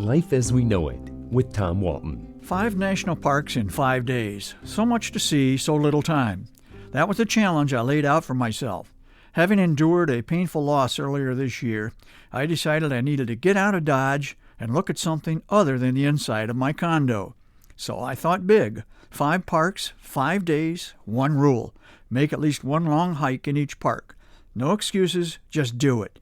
Life as We Know It with Tom Walton. 5 national parks in 5 days. So much to see, so little time. That was the challenge I laid out for myself. Having endured a painful loss earlier this year, I decided I needed to get out of Dodge and look at something other than the inside of my condo. So I thought big. 5 parks, 5 days, 1 rule. Make at least 1 long hike in each park. No excuses, just do it.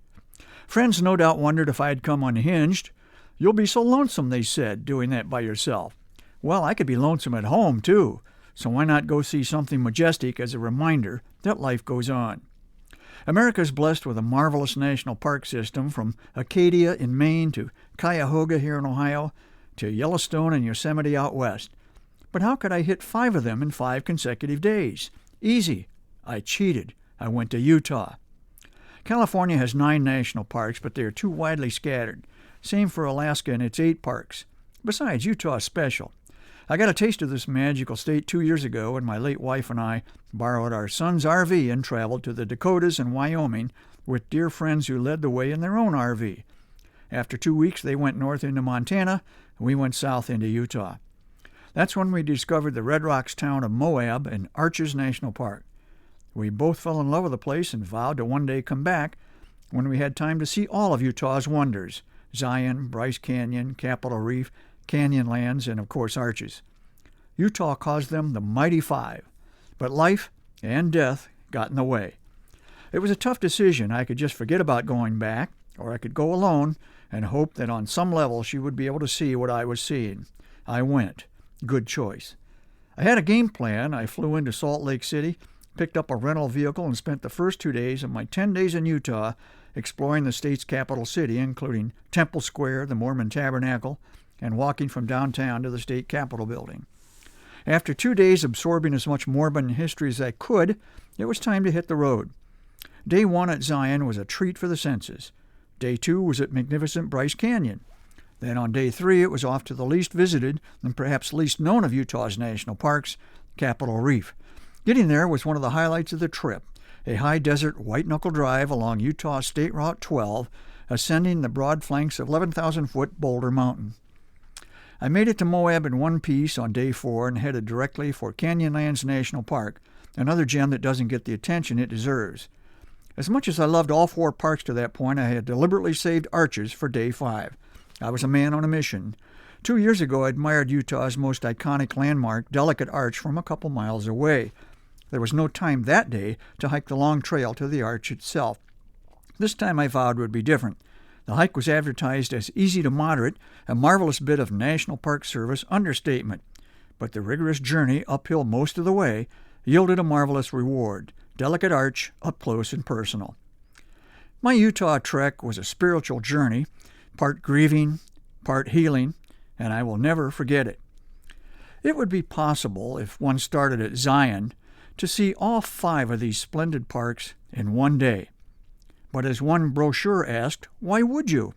Friends no doubt wondered if I had come unhinged. You'll be so lonesome, they said, doing that by yourself. Well, I could be lonesome at home, too. So why not go see something majestic as a reminder that life goes on? America is blessed with a marvelous national park system, from Acadia in Maine to Cuyahoga here in Ohio to Yellowstone and Yosemite out west. But how could I hit 5 of them in 5 consecutive days? Easy. I cheated. I went to Utah. California has 9 national parks, but they are too widely scattered. Same for Alaska and its 8 parks. Besides, Utah is special. I got a taste of this magical state 2 years ago when my late wife and I borrowed our son's RV and traveled to the Dakotas and Wyoming with dear friends who led the way in their own RV. After 2 weeks, they went north into Montana, and we went south into Utah. That's when we discovered the Red Rocks town of Moab and Arches National Park. We both fell in love with the place and vowed to one day come back when we had time to see all of Utah's wonders: Zion, Bryce Canyon, Capitol Reef, Canyonlands, and of course Arches. Utah calls them the Mighty 5, but life and death got in the way. It was a tough decision. I could just forget about going back, or I could go alone and hope that on some level she would be able to see what I was seeing. I went. Good choice. I had a game plan. I flew into Salt Lake City, picked up a rental vehicle, and spent the first 2 days of my 10 days in Utah exploring the state's capital city, including Temple Square, the Mormon Tabernacle, and walking from downtown to the state capitol building. After 2 days absorbing as much Mormon history as I could, it was time to hit the road. Day 1 at Zion was a treat for the senses. Day 2 was at magnificent Bryce Canyon. Then on day 3, it was off to the least visited and perhaps least known of Utah's national parks, Capitol Reef. Getting there was one of the highlights of the trip, a high-desert white-knuckle drive along Utah State Route 12, ascending the broad flanks of 11,000-foot Boulder Mountain. I made it to Moab in one piece on day 4 and headed directly for Canyonlands National Park, another gem that doesn't get the attention it deserves. As much as I loved all 4 parks to that point, I had deliberately saved Arches for day 5. I was a man on a mission. 2 years ago, I admired Utah's most iconic landmark, Delicate Arch, from a couple miles away. There was no time that day to hike the long trail to the arch itself. This time I vowed would be different. The hike was advertised as easy to moderate, a marvelous bit of National Park Service understatement. But the rigorous journey, uphill most of the way, yielded a marvelous reward: Delicate Arch, up close and personal. My Utah trek was a spiritual journey, part grieving, part healing, and I will never forget it. It would be possible, if one started at Zion, to see all 5 of these splendid parks in one day. But as one brochure asked, why would you?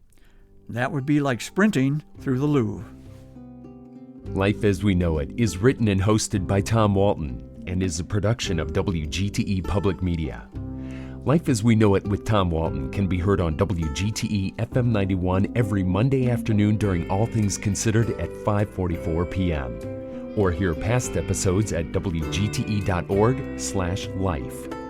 That would be like sprinting through the Louvre. Life as We Know It is written and hosted by Tom Walton and is a production of WGTE Public Media. Life as We Know It with Tom Walton can be heard on WGTE FM 91 every Monday afternoon during All Things Considered at 5:44 p.m. Or hear past episodes at wgte.org/life.